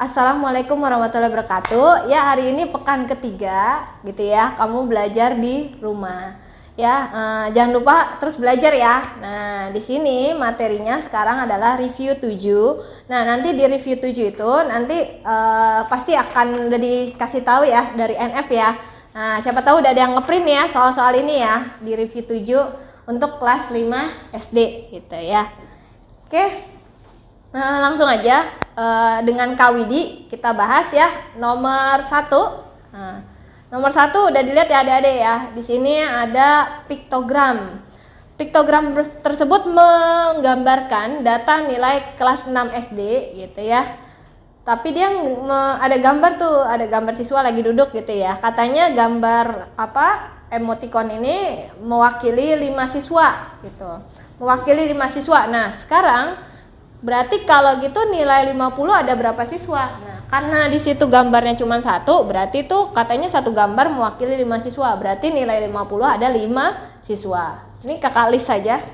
Assalamualaikum warahmatullahi wabarakatuh. Ya, hari ini pekan ketiga gitu ya. Kamu belajar di rumah. Ya, jangan lupa terus belajar ya. Nah, di sini materinya sekarang adalah review 7. Nah, nanti di review 7 itu nanti pasti akan udah dikasih tahu ya dari NF ya. Nah, siapa tahu udah ada yang ngeprint ya soal-soal ini ya di review 7 untuk kelas 5 SD gitu ya. Oke. Nah, langsung aja dengan Kak Widi kita bahas ya nomor 1. Nah, nomor 1 udah dilihat ya adik-adik ya. Di sini ada piktogram. Piktogram tersebut menggambarkan data nilai kelas 6 SD gitu ya. Tapi dia ada gambar tuh, ada gambar siswa lagi duduk gitu ya. Katanya gambar emoticon ini mewakili 5 siswa gitu. Mewakili 5 siswa. Nah, sekarang berarti kalau gitu nilai 50 ada berapa siswa? Nah, karena di situ gambarnya cuma 1, berarti tuh katanya satu gambar mewakili 5 siswa. Berarti nilai 50 ada 5 siswa. Ini kakak list saja.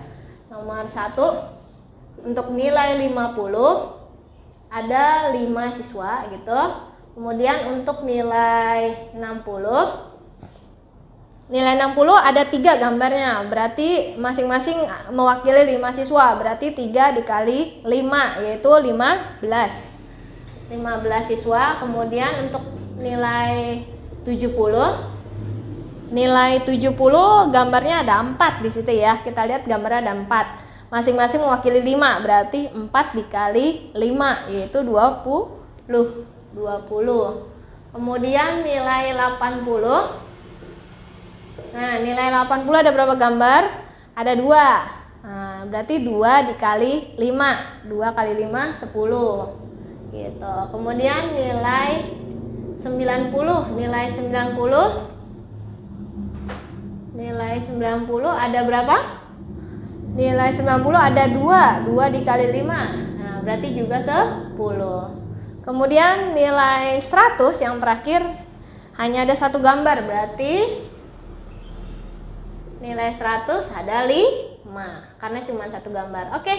Nomor 1 untuk nilai 50 ada 5 siswa gitu. Kemudian untuk nilai 60 ada 3 gambarnya, berarti masing-masing mewakili 5 siswa, berarti 3 dikali 5 yaitu 15 siswa. Kemudian untuk nilai 70 gambarnya ada 4 di situ ya. Kita lihat gambarnya ada 4, masing-masing mewakili 5, berarti 4 dikali 5 yaitu 20. Kemudian nilai 80. Nah, nilai 80 ada berapa gambar? Ada 2. Nah, berarti 2 dikali 5. 2 kali 5, 10. Gitu. Kemudian nilai 90. Nilai 90 ada berapa? Nilai 90 ada 2. 2 dikali 5. Nah, berarti juga 10. Kemudian nilai 100 yang terakhir hanya ada 1 gambar, berarti nilai 100 ada 5 karena cuma 1 gambar. Oke,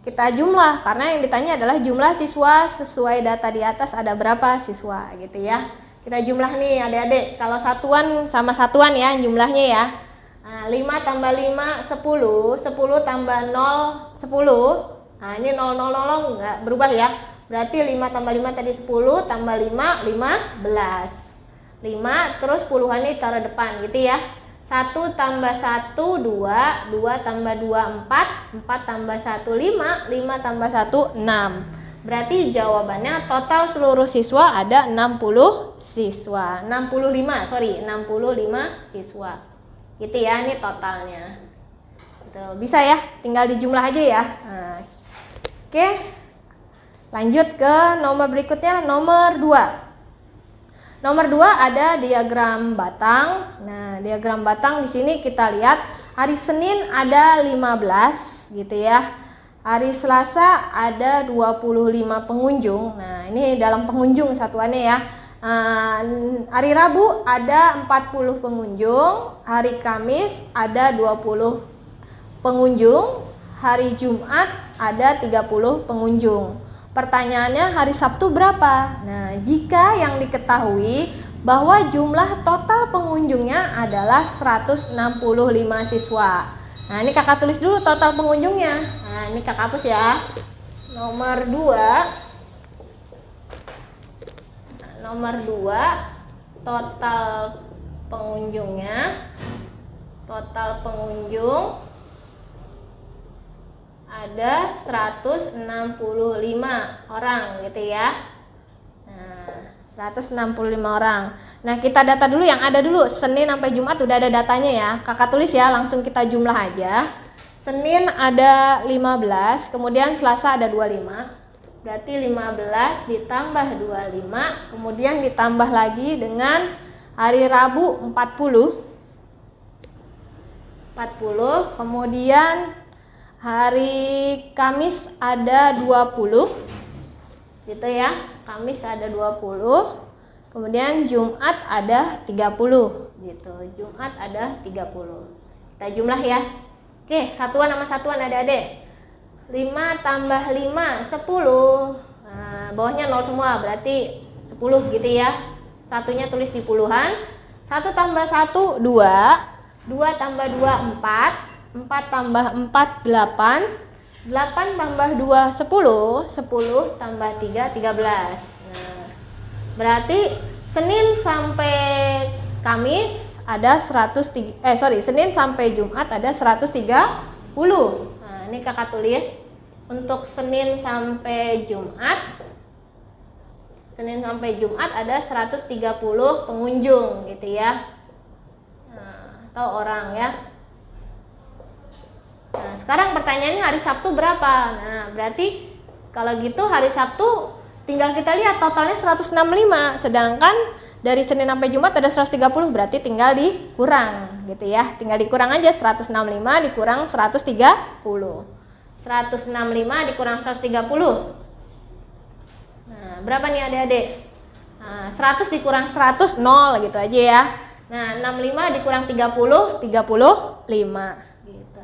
kita jumlah karena yang ditanya adalah jumlah siswa sesuai data di atas ada berapa siswa gitu ya. Kita jumlah nih adik-adik. Kalau satuan sama satuan ya jumlahnya ya. Nah, 5 tambah 5 10, 10 tambah 0 10. Nah, ini 0 0 0 enggak berubah ya. Berarti 5 tambah 5 tadi 10 tambah 5 15. 5 terus puluhannya taruh depan gitu ya. 1 tambah 1 2, 2 tambah 2 4, 4 tambah 1 5, 5 tambah 1 6. Berarti jawabannya total seluruh siswa ada 60 siswa. 65 siswa. Gitu ya, ini totalnya. Gitu. Bisa ya, tinggal dijumlah aja ya. Nah, oke. Lanjut ke nomor berikutnya, nomor 2. Nomor 2 ada diagram batang. Nah, diagram batang di sini kita lihat hari Senin ada 15 gitu ya. Hari Selasa ada 25 pengunjung. Nah, ini dalam pengunjung satuannya ya. Hari Rabu ada 40 pengunjung. Hari Kamis ada 20 pengunjung. Hari Jumat ada 30 pengunjung. Pertanyaannya hari Sabtu berapa? Nah, jika yang diketahui bahwa jumlah total pengunjungnya adalah 165 siswa. Nah, ini kakak tulis dulu total pengunjungnya. Nah, ini kakak hapus ya. Nomor 2 total pengunjungnya. Total pengunjung ada 165 orang gitu ya. Nah, 165 orang. Nah, kita data dulu yang ada dulu. Senin sampai Jumat udah ada datanya ya. Kakak tulis ya, langsung kita jumlah aja. Senin ada 15, kemudian Selasa ada 25. Berarti 15 ditambah 25, kemudian ditambah lagi dengan hari Rabu 40, kemudian hari Kamis ada 20 gitu ya. Kamis ada 20. Kemudian Jumat ada 30 gitu. Jumat ada 30. Kita jumlah ya. Oke, satuan sama satuan adik-adik. 5 tambah 5 10. Nah, bawahnya 0 semua, berarti 10 gitu ya. Satunya tulis di puluhan. 1 tambah 1, 2. 2 tambah 2, 4. 4 tambah 4, 8. 8 tambah 2, 10. 10 tambah 3, 13. Nah, berarti Senin sampai Kamis ada Senin sampai Jumat ada 130. Nah, ini kakak tulis untuk Senin sampai Jumat. Senin sampai Jumat ada 130 pengunjung gitu ya. Nah, atau orang ya. Nah, sekarang pertanyaannya hari Sabtu berapa? Nah, berarti kalau gitu hari Sabtu tinggal kita lihat totalnya 165. Sedangkan dari Senin sampai Jumat ada 130, berarti tinggal dikurang gitu ya. Tinggal dikurang aja 165 dikurang 130. 165 dikurang 130. Nah, berapa nih adik-adik? Nah, 100 dikurang 100, 0 gitu aja ya. Nah, 65 dikurang 30, 35 gitu.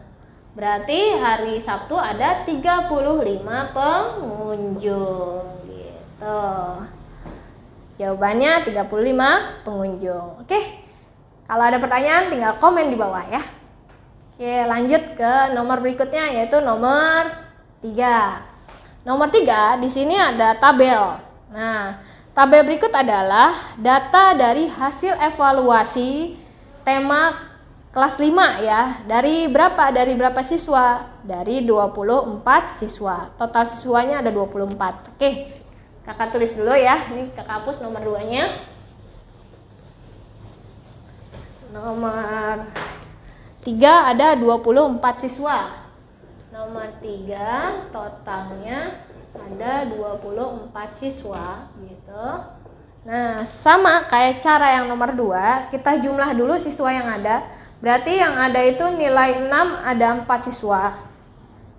Berarti hari Sabtu ada 35 pengunjung gitu. Jawabannya 35 pengunjung. Oke. Kalau ada pertanyaan tinggal komen di bawah ya. Oke, lanjut ke nomor berikutnya yaitu nomor 3. Nomor 3 di sini ada tabel. Nah, tabel berikut adalah data dari hasil evaluasi tema kelas 5 ya. Dari berapa siswa? Dari 24 siswa. Total siswanya ada 24. Oke. Kakak tulis dulu ya. Ini kakak hapus nomor 2-nya. Nomor 3 ada 24 siswa. Nomor 3 totalnya ada 24 siswa gitu. Nah, sama kayak cara yang nomor 2, kita jumlah dulu siswa yang ada. Berarti yang ada itu nilai 6 ada 4 siswa.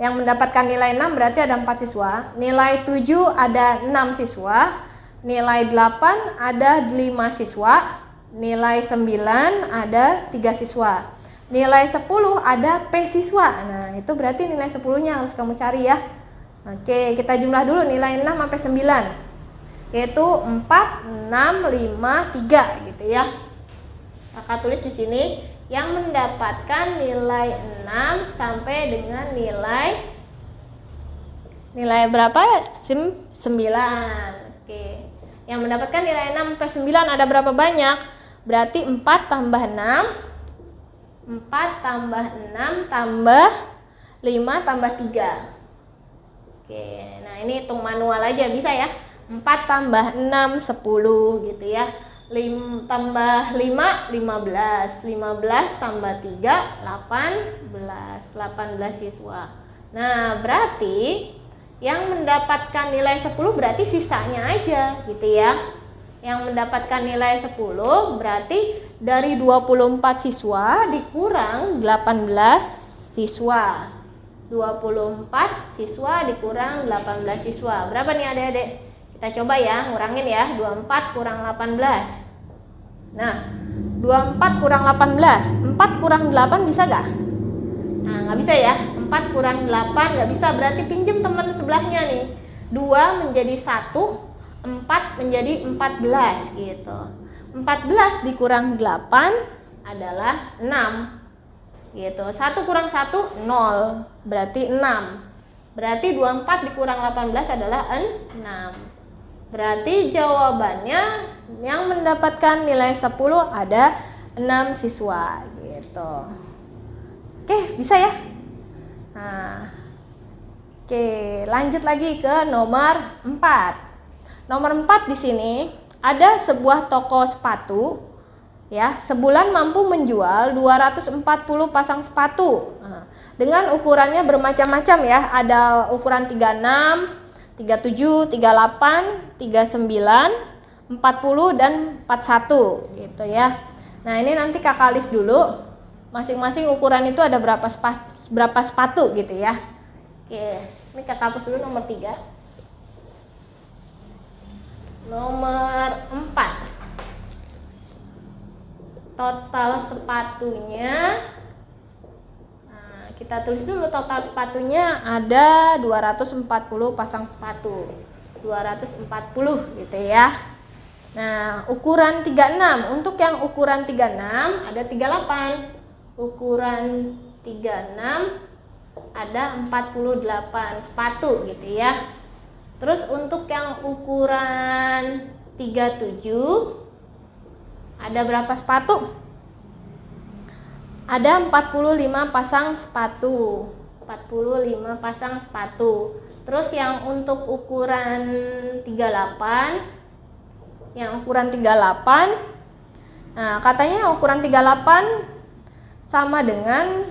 Yang mendapatkan nilai 6 berarti ada 4 siswa. Nilai 7 ada 6 siswa. Nilai 8 ada 5 siswa. Nilai 9 ada 3 siswa. Nilai 10 ada P siswa. Nah, itu berarti nilai 10-nya harus kamu cari ya. Oke, kita jumlah dulu nilai 6 sampai 9. Yaitu 4, 6, 5, 3 gitu ya. Kakak tulis di sini yang mendapatkan nilai 6 sampai dengan nilai berapa? 9. Oke. Yang mendapatkan nilai 6 sampai 9 ada berapa banyak? Berarti 4 tambah 6. 4 tambah 6 tambah 5 tambah 3. Oke, nah ini hitung manual aja bisa ya. 4 tambah 6 10 gitu ya. 5 tambah 5 15. 15 tambah 3 18 siswa. Nah, berarti yang mendapatkan nilai 10 berarti sisanya aja gitu ya. Yang mendapatkan nilai 10 berarti dari 24 siswa dikurang 18 siswa. 24 siswa dikurang 18 siswa. Berapa nih adik-adik? Kita coba ya, ngurangin ya. 24 kurang 18. Nah, 24 kurang 18. 4 kurang 8 bisa gak? Nah, gak bisa ya. 4 kurang 8 gak bisa, berarti pinjem teman sebelahnya nih. 2 menjadi 1. 4 menjadi 14 gitu. 14 dikurang 8 adalah 6 gitu. 1 kurang 1 0 berarti 6. Berarti 24 dikurang 18 adalah 6. Berarti jawabannya yang mendapatkan nilai 10 ada 6 siswa gitu. Oke, bisa ya? Nah, oke, lanjut lagi ke nomor 4. Nomor 4 di sini ada sebuah toko sepatu ya, sebulan mampu menjual 240 pasang sepatu. Nah, dengan ukurannya bermacam-macam ya, ada ukuran 36, 37, 38, 39, 40 dan 41 gitu ya. Nah, ini nanti kakak list dulu masing-masing ukuran itu ada berapa sepatu gitu ya. Oke, ini kakak hapus dulu nomor 3. Nomor 4. Total sepatunya, nah, kita tulis dulu total sepatunya ada 240 pasang sepatu. 240 gitu ya. Nah, ukuran 36. Untuk yang ukuran 36 ada 38. Ukuran 36 ada 48 sepatu gitu ya. Terus untuk yang ukuran 37 ada berapa sepatu? Ada 45 pasang sepatu. 45 pasang sepatu. Terus yang untuk ukuran 38, nah katanya ukuran 38 sama dengan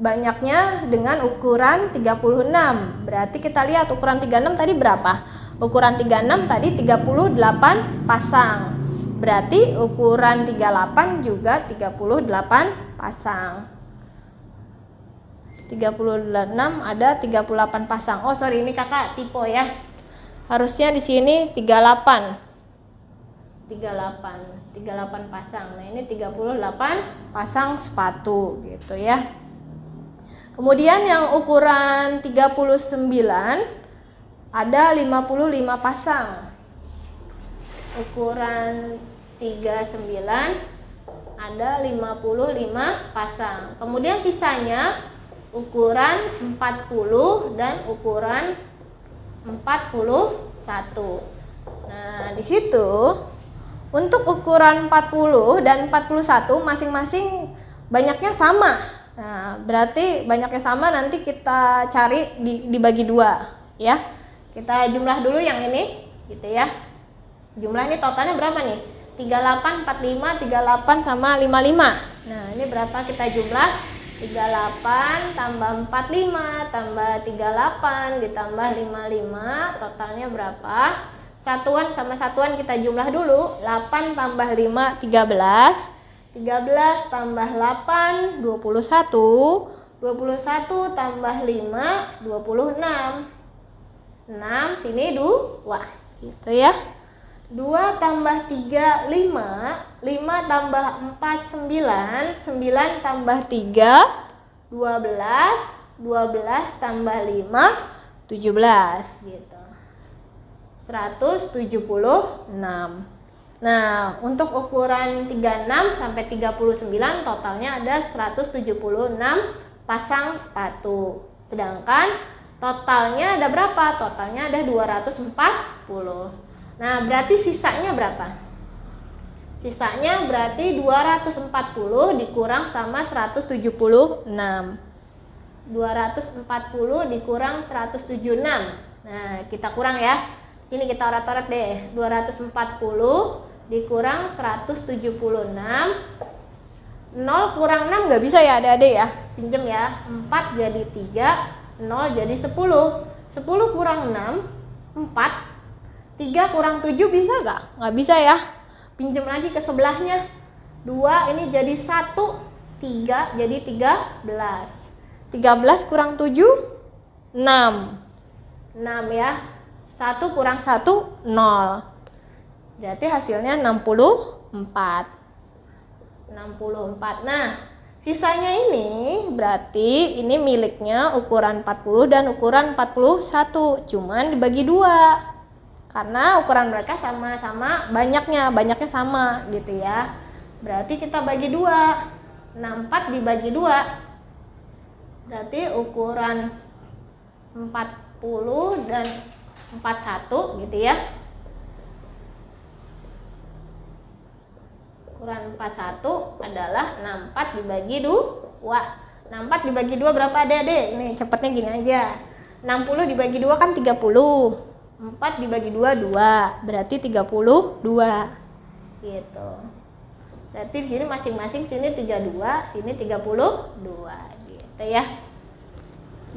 banyaknya dengan ukuran 36. Berarti kita lihat ukuran 36 tadi berapa? Ukuran 36 tadi 38 pasang. Berarti ukuran 38 juga 38 pasang. 36 ada 38 pasang. Oh, sorry, ini kakak typo ya. Harusnya di sini 38 pasang. Nah, ini 38 pasang sepatu gitu ya. Kemudian yang ukuran 39 ada 55 pasang. Ukuran 39 ada 55 pasang. Kemudian sisanya ukuran 40 dan ukuran 41. Nah, di situ untuk ukuran 40 dan 41 masing-masing banyaknya sama. Nah, berarti banyaknya sama, nanti kita cari dibagi 2 ya. Kita jumlah dulu yang ini gitu ya. Jumlah ini totalnya berapa nih? 38, 45, 38 sama 55. Nah, ini berapa kita jumlah? 38 tambah 45 tambah 38 ditambah 55, totalnya berapa? Satuan sama satuan kita jumlah dulu. 8 tambah 5 13, 13 tambah 8 21, 21 tambah 5 26, 6 sini 2 gitu ya. 2 tambah 3 5, 5 tambah 4 9, 9 tambah 3 12, 12 tambah 5 17 gitu. 176. Nah, untuk ukuran 36 sampai 39 totalnya ada 176 pasang sepatu. Sedangkan totalnya ada berapa? Totalnya ada 240. Nah, berarti sisanya berapa? Sisanya berarti 240 dikurang sama 176. 240 dikurang 176. Nah, kita kurang ya. Sini kita oret-oret deh. 240 dikurang 176. 0 kurang 6 nggak bisa ya adik-adik ya. Pinjem ya. 4 jadi 3, 0 jadi 10. 10 kurang 6, 4. 3 kurang 7 bisa nggak? Nggak bisa ya. Pinjam lagi ke sebelahnya. 2 ini jadi 1, 3 jadi 13. 13 kurang 7, 6. 6 ya. 1 kurang 1, 0. Berarti hasilnya 64. 64. Nah, sisanya ini berarti ini miliknya ukuran 40 dan ukuran 41. Cuman dibagi 2. Karena ukuran mereka sama-sama banyaknya sama gitu ya. Berarti kita bagi 2. 64 dibagi 2. Berarti ukuran 40 dan 41 gitu ya. Ukuran 41 adalah 64 dibagi 2. 64 dibagi 2 berapa adik-adik? Nih cepatnya gini aja. 60 dibagi 2 kan 30. 4 dibagi 2, 2. Berarti 32. Gitu. Berarti di sini masing-masing sini 32, sini 32 gitu ya.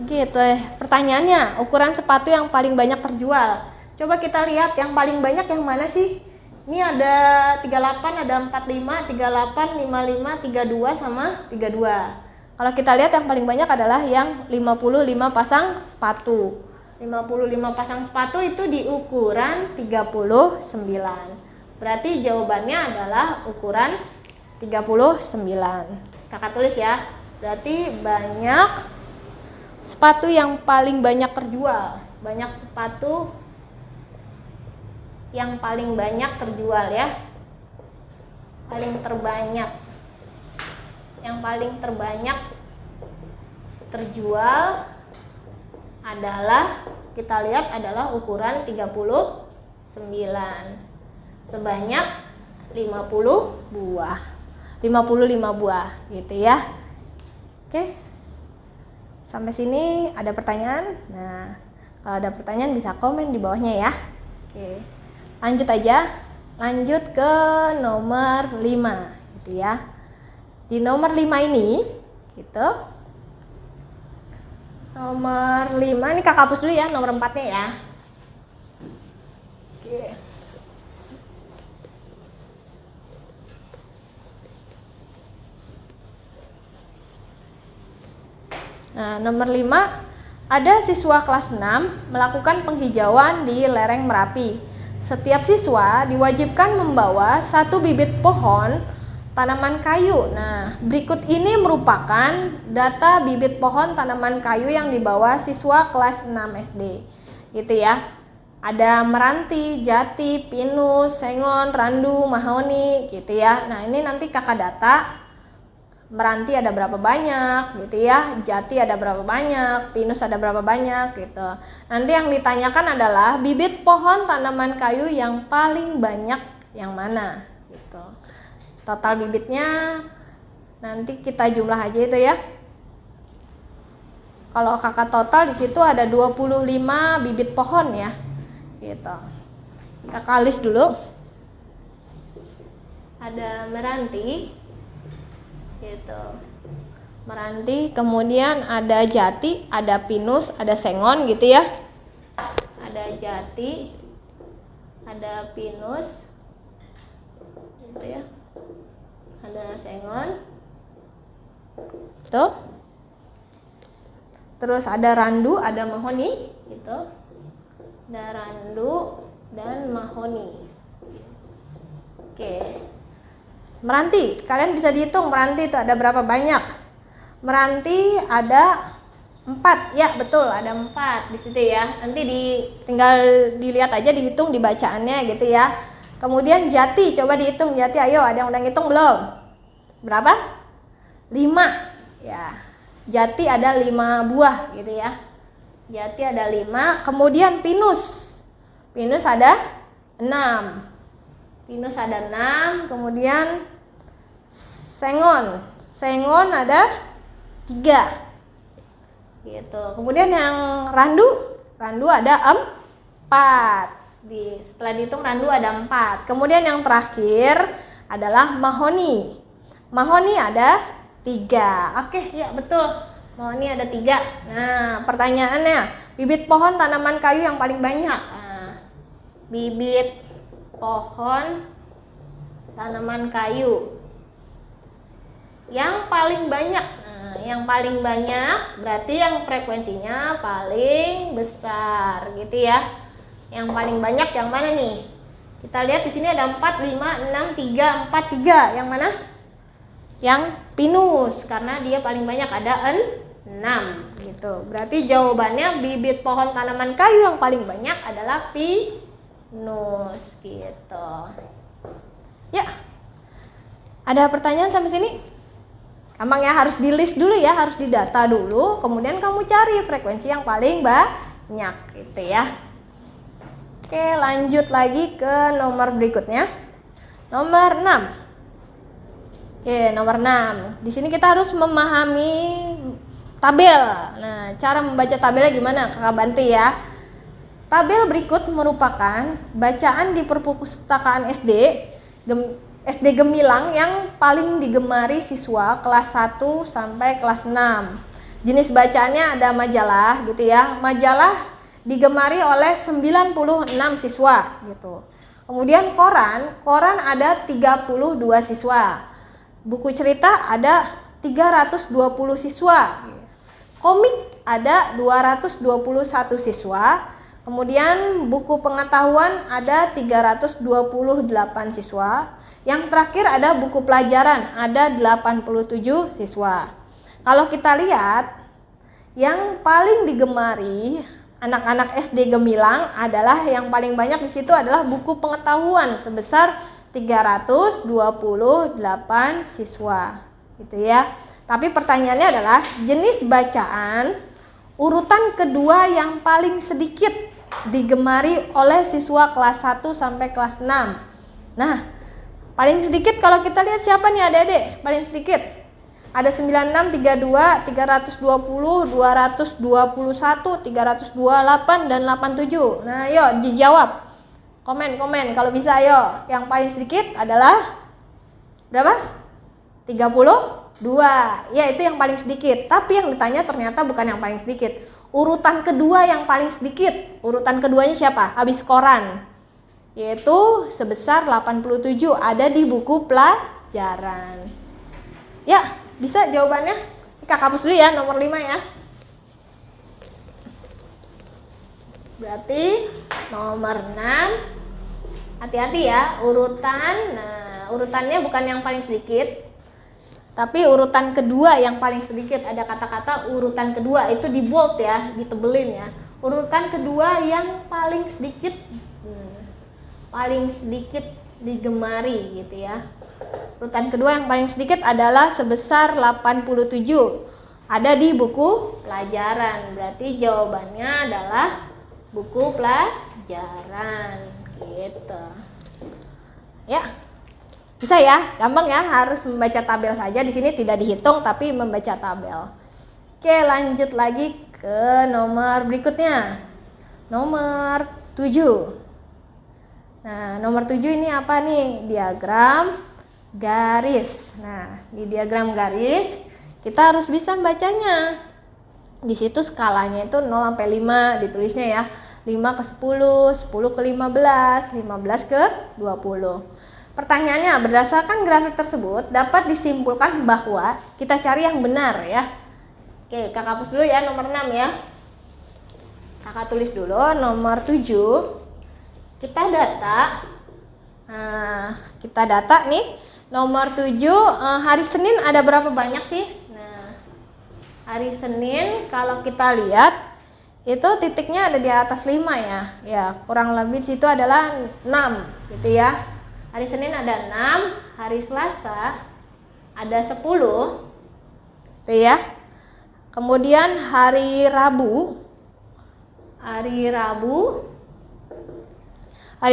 Gitu. Pertanyaannya, ukuran sepatu yang paling banyak terjual. Coba kita lihat yang paling banyak yang mana sih? Ini ada 38, ada 45, 38, 55, 32 sama 32. Kalau kita lihat yang paling banyak adalah yang 55 pasang sepatu. 55 pasang sepatu itu di ukuran 39. Berarti jawabannya adalah ukuran 39. Kakak tulis ya. Berarti banyak sepatu yang paling banyak terjual. Banyak sepatu yang paling banyak terjual ya. Paling terbanyak. Yang paling terbanyak terjual adalah, kita lihat adalah ukuran 39 sebanyak 50 buah. 55 buah gitu ya. Oke. Sampai sini ada pertanyaan? Nah, kalau ada pertanyaan bisa komen di bawahnya ya. Oke. Lanjut aja. Lanjut ke nomor 5 gitu ya. Di nomor 5 ini gitu. Nomor 5 ini Kakak hapus dulu ya, nomor 4-nya ya. Oke. Nah, nomor 5, ada siswa kelas 6 melakukan penghijauan di lereng Merapi. Setiap siswa diwajibkan membawa 1 bibit pohon tanaman kayu. Nah, berikut ini merupakan data bibit pohon tanaman kayu yang dibawa siswa kelas 6 SD. Gitu ya. Ada meranti, jati, pinus, sengon, randu, mahoni gitu ya. Nah, ini nanti Kakak data. Meranti ada berapa banyak gitu ya, jati ada berapa banyak, pinus ada berapa banyak gitu. Nanti yang ditanyakan adalah bibit pohon tanaman kayu yang paling banyak yang mana gitu. Total bibitnya nanti kita jumlah aja itu ya. Kalau Kakak total di situ ada 25 bibit pohon ya. Gitu. Kakak list dulu. Ada meranti gitu. Meranti, kemudian ada jati, ada pinus, ada sengon gitu ya. Ada jati, ada pinus gitu ya. Ada sengon. Tuh. Terus ada randu, ada mahoni gitu. Ada randu dan mahoni. Oke. Meranti, kalian bisa dihitung meranti itu ada berapa banyak? Meranti ada 4, ya betul ada 4 di situ ya. Nanti tinggal dilihat aja, dihitung di bacaannya gitu ya. Kemudian jati, coba dihitung jati, ayo ada yang udah ngitung belum? Berapa? 5 ya. Jati ada 5 buah gitu ya. Jati ada 5. Kemudian pinus, pinus ada 6. Pinus ada 6, kemudian sengon, sengon ada 3 gitu. Kemudian yang randu, randu ada 4. Setelah dihitung randu ada 4. Kemudian yang terakhir adalah mahoni. Mahoni ada 3. Oke, ya betul. Mahoni ada 3. Nah, pertanyaannya, bibit pohon tanaman kayu yang paling banyak. Nah, bibit pohon tanaman kayu yang paling banyak. Nah, yang paling banyak berarti yang frekuensinya paling besar gitu ya. Yang paling banyak yang mana nih? Kita lihat di sini ada 4, 5, 6, 3, 4, 3. Yang mana? Yang pinus, karena dia paling banyak ada 6 gitu. Berarti jawabannya bibit pohon tanaman kayu yang paling banyak adalah pinus gitu. Ya. Ada pertanyaan sampai sini? Gampang ya, harus di list dulu ya, harus didata dulu, kemudian kamu cari frekuensi yang paling banyak gitu ya. Oke, lanjut lagi ke nomor berikutnya. Nomor 6. Oke, nomor 6. Di sini kita harus memahami tabel. Nah, cara membaca tabelnya gimana? Kakak bantu ya. Tabel berikut merupakan bacaan di perpustakaan SD Gemilang yang paling digemari siswa kelas 1 sampai kelas 6. Jenis bacaannya ada majalah gitu ya. Majalah digemari oleh 96 siswa gitu. Kemudian koran ada 32 siswa. Buku cerita ada 320 siswa. Komik ada 221 siswa. Kemudian buku pengetahuan ada 328 siswa. Yang terakhir ada buku pelajaran, ada 87 siswa. Kalau kita lihat, yang paling digemari anak-anak SD Gemilang adalah yang paling banyak di situ adalah buku pengetahuan sebesar 328 siswa gitu ya. Tapi pertanyaannya adalah jenis bacaan urutan kedua yang paling sedikit digemari oleh siswa kelas 1 sampai kelas 6. Nah, paling sedikit kalau kita lihat siapa nih adik-adik? Paling sedikit ada 96, 32, 320, 221, 328, dan 87. Nah, yuk dijawab. Komen kalau bisa, yuk. Yang paling sedikit adalah berapa? 32. Ya, itu yang paling sedikit. Tapi yang ditanya ternyata bukan yang paling sedikit. Urutan kedua yang paling sedikit. Urutan keduanya siapa? Habis koran. Yaitu sebesar 87, ada di buku pelajaran. Ya, bisa jawabannya? Kakak hapus dulu ya, nomor 5 ya. Berarti nomor 6. Hati-hati ya, urutan. Nah, urutannya bukan yang paling sedikit, tapi urutan kedua yang paling sedikit. Ada kata-kata urutan kedua, itu di bold ya, ditebelin ya. Urutan kedua yang paling sedikit, paling sedikit digemari gitu ya. Urutan kedua yang paling sedikit adalah sebesar 87. Ada di buku pelajaran. Berarti jawabannya adalah buku pelajaran gitu. Ya. Bisa ya, gampang ya, harus membaca tabel saja. Di sini tidak dihitung tapi membaca tabel. Oke, lanjut lagi ke nomor berikutnya. Nomor 7. Nah, nomor 7 ini apa nih? Diagram garis. Nah, di diagram garis kita harus bisa membacanya. Di situ skalanya itu 0 sampai 5 ditulisnya ya. 5 ke 10, 10 ke 15, 15 ke 20. Pertanyaannya, berdasarkan grafik tersebut dapat disimpulkan bahwa kita cari yang benar ya. Oke, kakak hapus dulu ya nomor 6 ya. Kakak tulis dulu nomor 7. Kita data. Nah, kita data nih. Nomor 7, hari Senin ada berapa banyak sih? Nah, hari Senin kalau kita lihat itu titiknya ada di atas 5 ya. Ya, kurang lebih di situ adalah 6 gitu ya. Hari Senin ada 6, hari Selasa ada 10. Tuh ya. Kemudian hari Rabu. Hari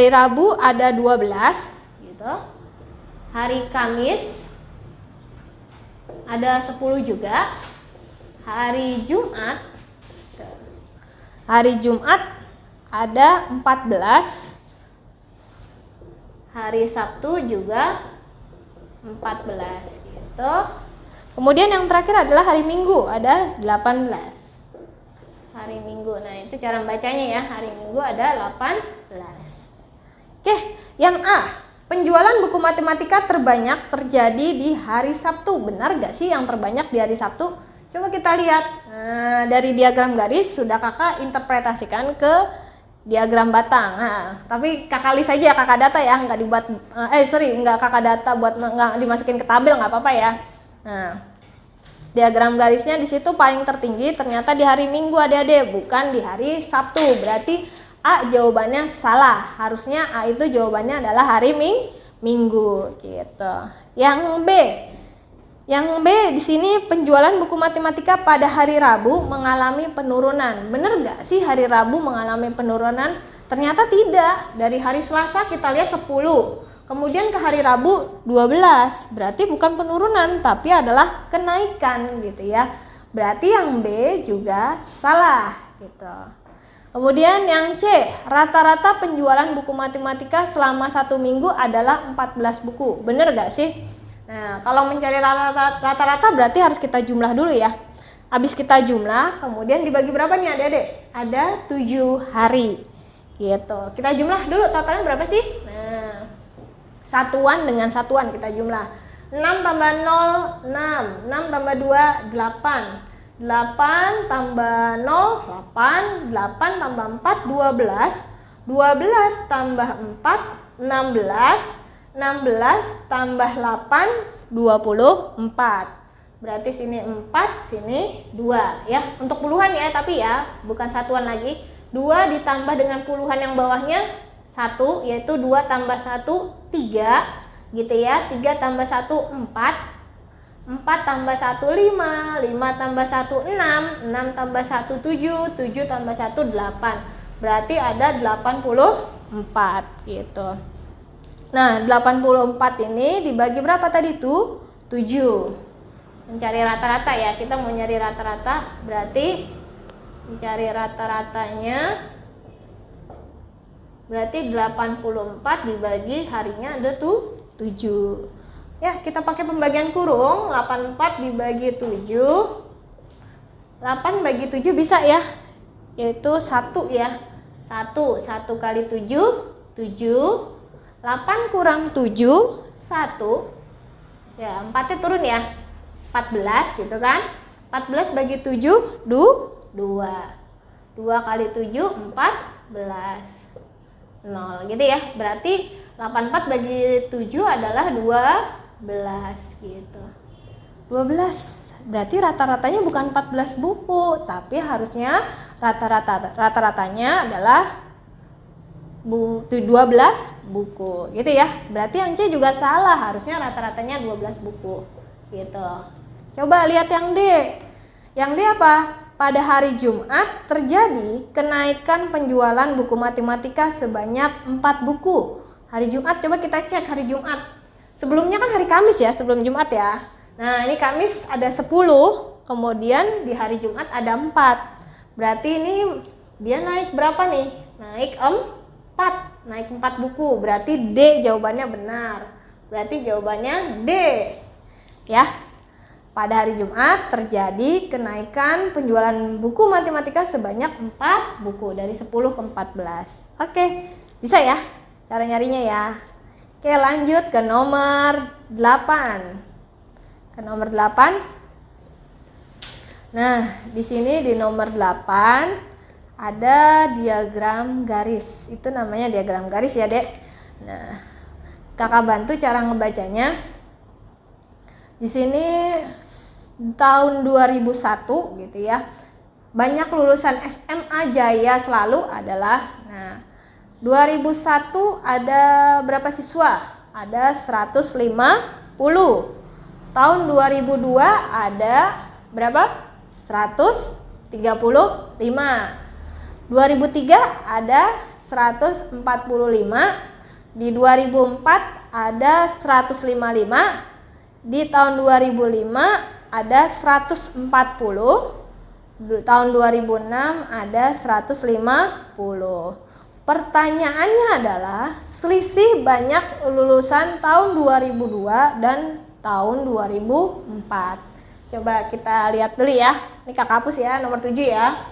Rabu ada 12 gitu. Hari Kamis ada 10 juga. Hari Jumat ada 14. Hari Sabtu juga 14 gitu. Kemudian yang terakhir adalah hari Minggu, ada 18. Hari Minggu. Nah, itu cara membacanya ya. Hari Minggu ada 18. Oke, yang A. Penjualan buku matematika terbanyak terjadi di hari Sabtu. Benar gak sih yang terbanyak di hari Sabtu? Coba kita lihat. Nah, dari diagram garis sudah kakak interpretasikan ke diagram batang. Nah, tapi kakak list aja ya, kakak data ya, nggak dibuat. Nggak kakak data buat nggak dimasukin ke tabel, nggak apa-apa ya. Nah, diagram garisnya di situ paling tertinggi ternyata di hari Minggu adik-adik, bukan di hari Sabtu. Berarti A jawabannya salah. Harusnya A itu jawabannya adalah hari Minggu gitu. Yang B di sini penjualan buku matematika pada hari Rabu mengalami penurunan. Bener gak sih hari Rabu mengalami penurunan? Ternyata tidak. Dari hari Selasa kita lihat 10. Kemudian ke hari Rabu 12. Berarti bukan penurunan tapi adalah kenaikan gitu ya. Berarti yang B juga salah gitu. Kemudian yang C, rata-rata penjualan buku matematika selama 1 minggu adalah 14 buku. Bener gak sih? Nah, kalau mencari rata-rata berarti harus kita jumlah dulu ya. Habis kita jumlah, kemudian dibagi berapa nih adik-adik? Ada 7 hari. Gitu. Kita jumlah dulu totalnya berapa sih? Nah, satuan dengan satuan kita jumlah. 6 tambah 0, 6. 6 tambah 2, 8. 8 tambah 0, 8. 8 tambah 4, 12. 12 tambah 4, 16. 16 tambah 8, 24. Berarti sini 4, sini 2 ya. Untuk puluhan ya, tapi ya bukan satuan lagi. 2 ditambah dengan puluhan yang bawahnya 1, yaitu 2 tambah 1, 3 gitu ya. 3 tambah 1, 4, 4 tambah 1, 5, 5 tambah 1, 6, 6 tambah 1, 7, 7 tambah 1, 8. Berarti ada 84 gitu. Nah, 84 ini dibagi berapa tadi tuh? 7. Mencari rata-rata ya, kita mau nyari rata-rata, berarti mencari rata-ratanya berarti 84 dibagi harinya ada tuh 7. Ya, kita pakai pembagian kurung, 84 dibagi 7. 8 bagi 7 bisa ya, yaitu 1 ya. 1 kali 7, 7. 8 kurang 7, 1. Ya, 4-nya turun ya. 14 gitu kan. 14 bagi 7, 2. 2 kali 7, 14. 0 gitu ya. Berarti 84 bagi 7 adalah 12 gitu. 12. Berarti rata-ratanya bukan 14 buku, tapi harusnya rata-ratanya adalah 12 buku gitu ya. Berarti yang C juga salah, harusnya rata-ratanya 12 buku gitu. Coba lihat yang D. Yang D apa? Pada hari Jumat terjadi kenaikan penjualan buku matematika sebanyak 4 buku. Hari Jumat, coba kita cek hari Jumat. Sebelumnya kan hari Kamis ya, sebelum Jumat ya. Nah, ini Kamis ada 10, kemudian di hari Jumat ada 4. Berarti ini dia naik berapa nih? Naik 4, naik 4 buku. Berarti D jawabannya benar. Berarti jawabannya D. Ya. Pada hari Jumat terjadi kenaikan penjualan buku matematika sebanyak 4 buku dari 10 ke 14. Oke, bisa ya cara nyarinya ya. Oke, lanjut ke nomor 8. Ke nomor 8. Nah, di sini di nomor 8 ada diagram garis. Itu namanya diagram garis ya, Dek. Nah, Kakak bantu cara ngebacanya. Di sini tahun 2001 gitu ya. Banyak lulusan SMA Jaya selalu adalah 2001 ada berapa siswa? Ada 150. Tahun 2002 ada berapa? 135. 2003 ada 145. Di 2004 ada 155. Di tahun 2005 ada 140. Tahun 2006 ada 150. Pertanyaannya adalah selisih banyak lulusan tahun 2002 dan tahun 2004. Coba kita lihat dulu ya. Ini Kakak hapus ya, nomor 7 ya.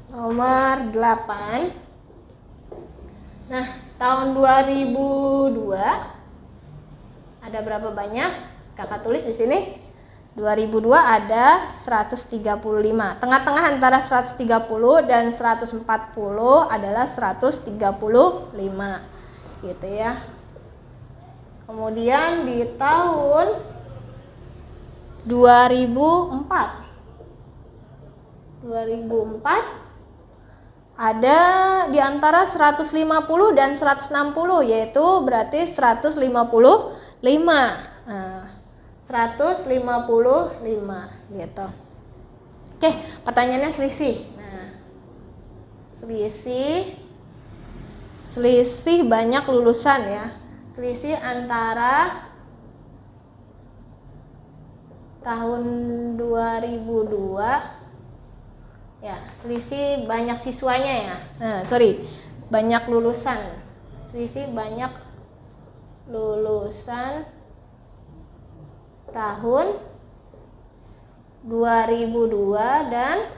Nomor 8. Nah, tahun 2002 ada berapa banyak? Kakak tulis di sini. 2002 ada 135. Tengah-tengah antara 130 dan 140 adalah 135. Gitu ya. Kemudian di tahun 2004 ada di antara 150 dan 160, yaitu berarti 155. Nah, 155 gitu. Oke, pertanyaannya selisih. Nah, selisih banyak lulusan ya. Selisih antara tahun 2002 ya, selisih banyak siswanya ya. Banyak lulusan. Selisih banyak lulusan tahun 2002 dan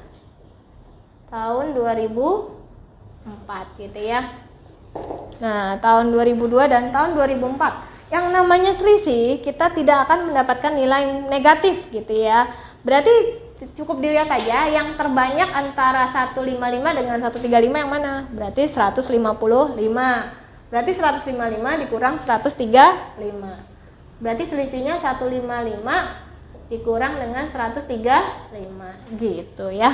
tahun 2004 gitu ya. Nah, tahun 2002 dan tahun 2004. Yang namanya selisih, kita tidak akan mendapatkan nilai negatif gitu ya. Berarti cukup dilihat aja yang terbanyak antara 155 dengan 135 yang mana? Berarti 155. Berarti 155 dikurang 135. Berarti selisihnya 155 dikurang dengan 135 gitu ya.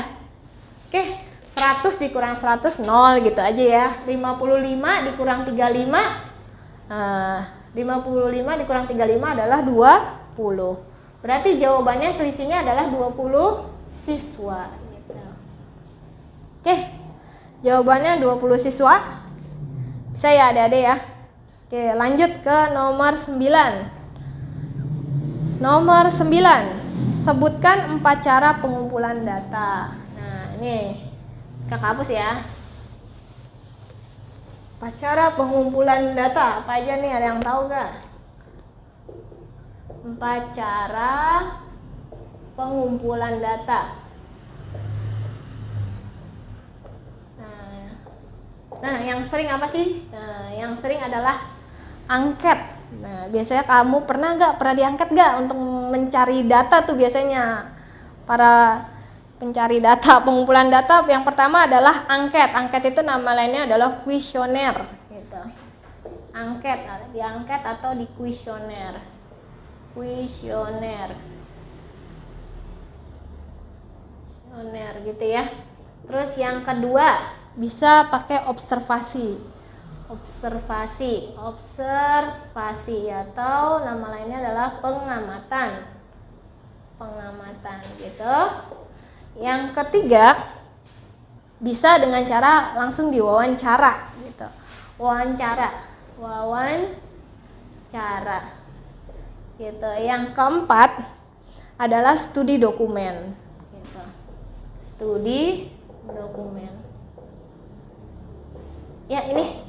Oke, 100 dikurang 100 0 gitu aja ya. 55 dikurang 35 55 dikurang 35 adalah 20. Berarti jawabannya selisihnya adalah 20 siswa gitu. Oke, jawabannya 20 siswa. Bisa ya adik-adik ya. Oke, lanjut ke nomor 9. Nomor 9, sebutkan 4 cara pengumpulan data. Nah, ini Kakak hapus ya. 4 cara pengumpulan data. Apa aja nih, ada yang tahu gak? 4 cara pengumpulan data. Nah, yang sering apa sih? Nah, yang sering adalah angket. Nah, biasanya kamu pernah diangket gak untuk mencari data tuh biasanya? Para pencari data, pengumpulan data yang pertama adalah angket. Angket itu nama lainnya adalah kuesioner gitu. Angket, diangket atau di kuesioner. Kuesioner gitu ya. Terus yang kedua, bisa pakai observasi atau nama lainnya adalah pengamatan gitu. Yang ketiga, bisa dengan cara langsung diwawancara gitu. Wawancara gitu. Yang keempat adalah studi dokumen gitu. Studi dokumen. Ya, ini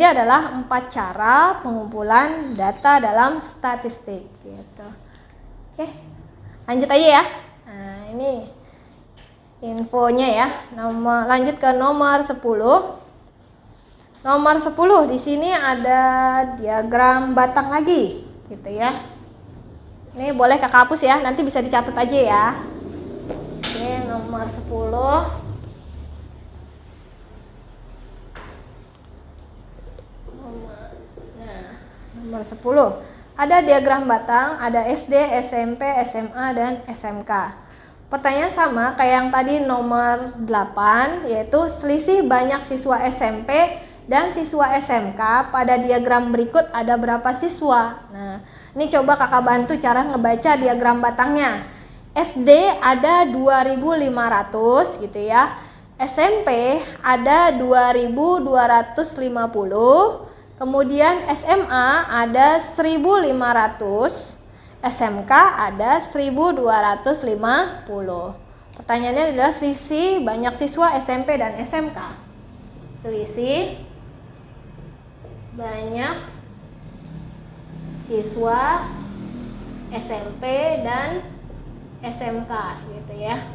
adalah 4 cara pengumpulan data dalam statistik gitu. Oke, lanjut aja ya. Nah, ini infonya ya. Lanjut ke nomor 10. Nomor 10 di sini ada diagram batang lagi gitu ya. Ini boleh Kakak hapus ya, nanti bisa dicatat aja ya. Oke, nomor 10. Nomor 10. Ada diagram batang, ada SD, SMP, SMA, dan SMK. Pertanyaan sama kayak yang tadi nomor 8, yaitu selisih banyak siswa SMP dan siswa SMK pada diagram berikut ada berapa siswa. Nah, ini coba Kakak bantu cara ngebaca diagram batangnya. SD ada 2.500 gitu ya. SMP ada 2.250. Kemudian SMA ada 1.500, SMK ada 1.250. Pertanyaannya adalah selisih banyak siswa SMP dan SMK. Selisih banyak siswa SMP dan SMK gitu ya.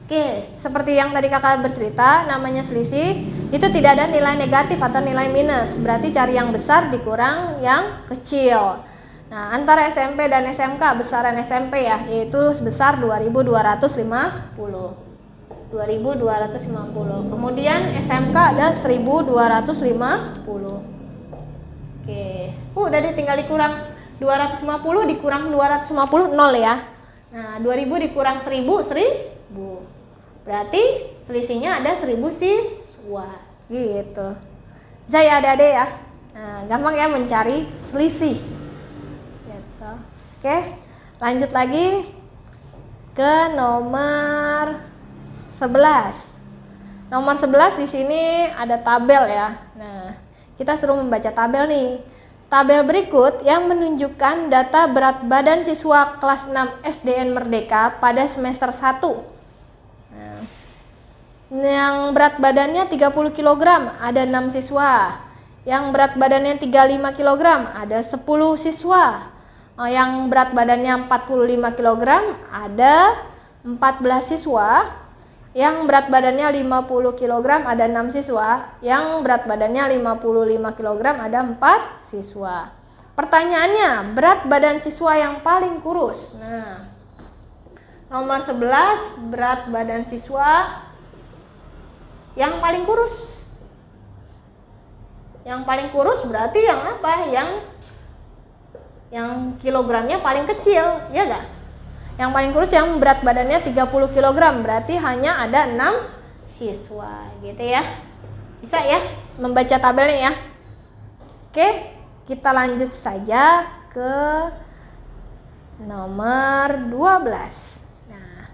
Oke, seperti yang tadi Kakak bercerita, namanya selisih itu tidak ada nilai negatif atau nilai minus. Berarti cari yang besar dikurang yang kecil. Nah, antara SMP dan SMK, besaran SMP ya, yaitu sebesar 2.250. 2.250. Kemudian SMK ada 1.250. Oke. Udah deh, tinggal dikurang 250 dikurang 250 0 ya. Nah, 2.000 dikurang 1.000 berarti selisihnya ada 1.000 siswa gitu. Bisa ya adik-adik ya. Nah, gampang ya mencari selisih gitu. Oke, lanjut lagi ke nomor 11. Nomor 11 di sini ada tabel ya. Nah, kita suruh membaca tabel nih. Tabel berikut yang menunjukkan data berat badan siswa kelas 6 SDN Merdeka pada semester 1. Nah, yang berat badannya 30 kg ada 6 siswa. Yang berat badannya 35 kg ada 10 siswa. Yang berat badannya 45 kg ada 14 siswa. Yang berat badannya 50 kg ada 6 siswa. Yang berat badannya 55 kg ada 4 siswa. Pertanyaannya, berat badan siswa yang paling kurus. Nah, nomor 11, berat badan siswa yang paling kurus. Yang paling kurus berarti yang apa? Yang kilogramnya paling kecil, ya enggak? Yang paling kurus yang berat badannya 30 kg, berarti hanya ada 6 siswa gitu ya. Bisa ya membaca tabelnya ya. Oke, kita lanjut saja ke nomor 12. Nah,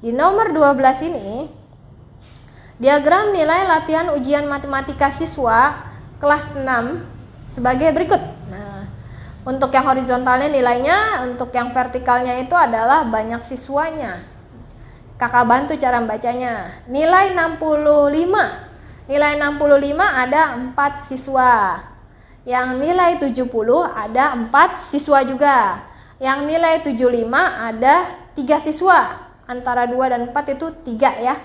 di nomor 12 ini diagram nilai latihan ujian matematika siswa kelas 6 sebagai berikut. Nah, untuk yang horizontalnya nilainya, untuk yang vertikalnya itu adalah banyak siswanya. Kakak bantu cara membacanya. Nilai 65. Nilai 65 ada 4 siswa. Yang nilai 70 ada 4 siswa juga. Yang nilai 75 ada 3 siswa. Antara 2 dan 4 itu 3 ya.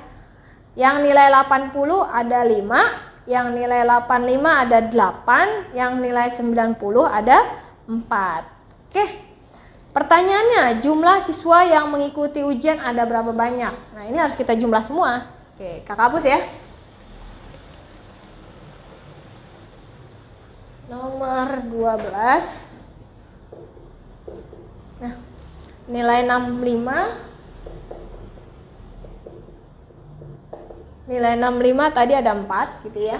Yang nilai 80 ada 5. Yang nilai 85 ada 8. Yang nilai 90 ada 4. Oke. Pertanyaannya, jumlah siswa yang mengikuti ujian ada berapa banyak? Nah, ini harus kita jumlah semua. Oke, kakak hapus ya. Nomor 12. Nah, nilai 65. Nilai 65 tadi ada 4 gitu ya.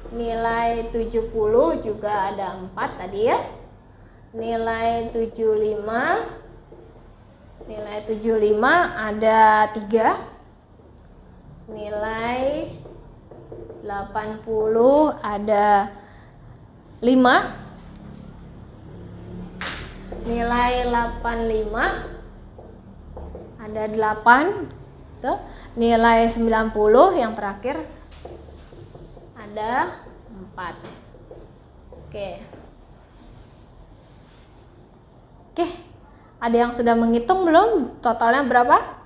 Nilai 70 juga ada 4 tadi ya. Nilai 75. Nilai 75 ada 3. Nilai 80 ada 5. Nilai 85 ada 8. Tuh. Nilai 90 yang terakhir ada 4. Oke. Oke, ada yang sudah menghitung belum? Totalnya berapa?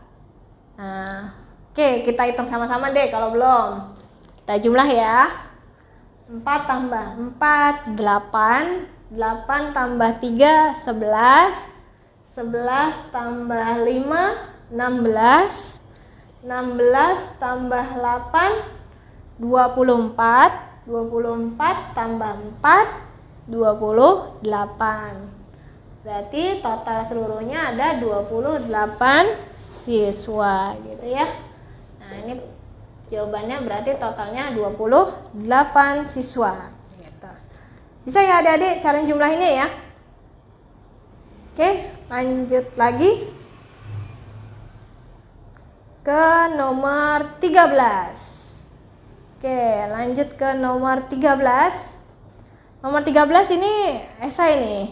Nah, oke, kita hitung sama-sama deh kalau belum. Kita jumlah ya. 4 tambah 4, 8. 8 tambah 3, 11. 11 tambah 5, 16. 16 tambah 8, 24. 24 tambah 4, 28. Berarti total seluruhnya ada 28 siswa gitu ya. Nah, ini jawabannya berarti totalnya 28 siswa gitu. Bisa ya adik-adik cara jumlahinnya ya. Oke, lanjut lagi ke nomor 13. Oke, lanjut ke nomor 13. Nomor 13 ini esai nih.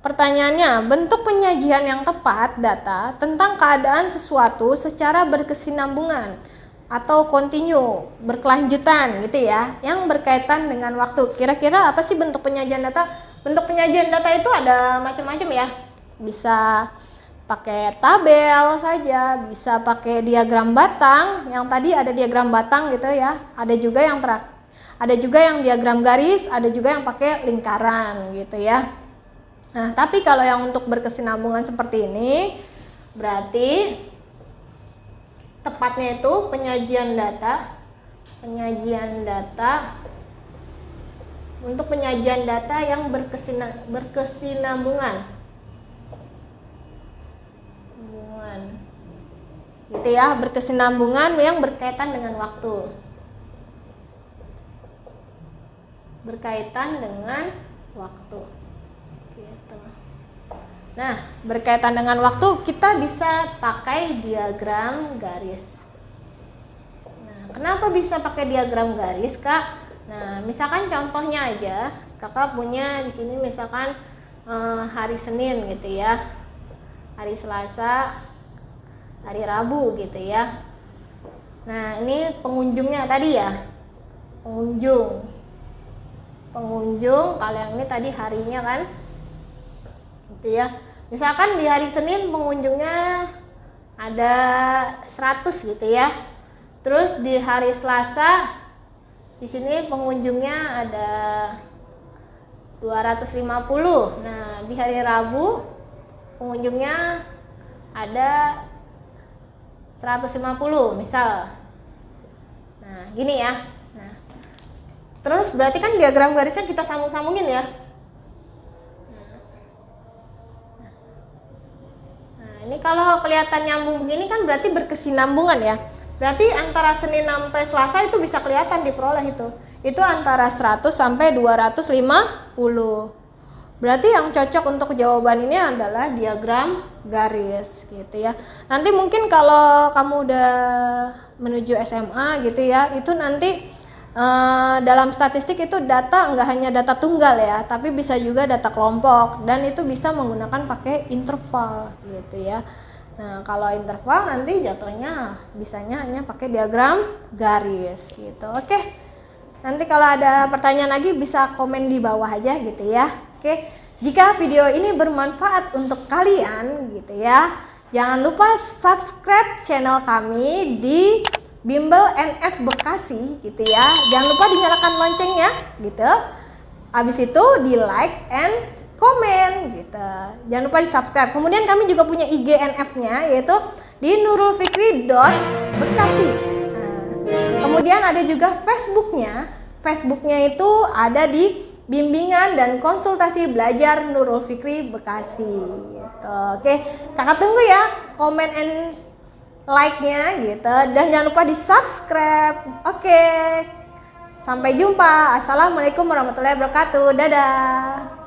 Pertanyaannya, bentuk penyajian yang tepat data tentang keadaan sesuatu secara berkesinambungan atau kontinu, berkelanjutan gitu ya, yang berkaitan dengan waktu. Kira-kira apa sih bentuk penyajian data? Bentuk penyajian data itu ada macam-macam ya. Bisa pakai tabel saja, bisa pakai diagram batang. Yang tadi ada diagram batang gitu ya. Ada juga yang diagram garis, ada juga yang pakai lingkaran gitu ya. Nah, tapi kalau yang untuk berkesinambungan seperti ini, berarti tepatnya itu penyajian data untuk penyajian data yang berkesinambungan. Gitu ya, berkesinambungan yang berkaitan dengan waktu. Berkaitan dengan waktu. Gitu. Nah, berkaitan dengan waktu kita bisa pakai diagram garis. Nah, kenapa bisa pakai diagram garis, Kak? Nah, misalkan contohnya aja, Kakak punya di sini misalkan hari Senin gitu ya. Hari Selasa, hari Rabu gitu ya. Nah, ini pengunjungnya tadi ya. Pengunjung, kalau yang ini tadi harinya kan. Gitu ya. Misalkan di hari Senin pengunjungnya ada 100 gitu ya. Terus di hari Selasa di sini pengunjungnya ada 250. Nah, di hari Rabu pengunjungnya ada 150 misal. Nah, gini ya. Nah, terus berarti kan diagram garisnya kita sambung-sambungin ya. kelihatan nyambung begini kan berarti berkesinambungan ya. Berarti antara Senin sampai Selasa itu bisa kelihatan diperoleh itu. Itu antara 100 sampai 250. Berarti yang cocok untuk jawaban ini adalah diagram garis gitu ya. Nanti mungkin kalau kamu udah menuju SMA gitu ya, itu nanti dalam statistik itu data nggak hanya data tunggal ya, tapi bisa juga data kelompok, dan itu bisa menggunakan pakai interval gitu ya. Nah kalau interval nanti jatuhnya bisanya hanya pakai diagram garis gitu. Oke, nanti kalau ada pertanyaan lagi bisa komen di bawah aja gitu ya. Oke, jika video ini bermanfaat untuk kalian gitu ya, jangan lupa subscribe channel kami di Bimbel NF Bekasi gitu ya. Jangan lupa dinyalakan loncengnya gitu. Habis itu di like and comment gitu. Jangan lupa di subscribe. Kemudian kami juga punya IG NF-nya yaitu di nurulfikri.bekasi. Kemudian ada juga Facebooknya. Facebooknya itu ada di Bimbingan dan Konsultasi Belajar Nurul Fikri Bekasi gitu. Oke, kakak tunggu ya komen and like-nya gitu, dan jangan lupa di subscribe. Oke, sampai jumpa. Assalamualaikum warahmatullahi wabarakatuh. Dadah.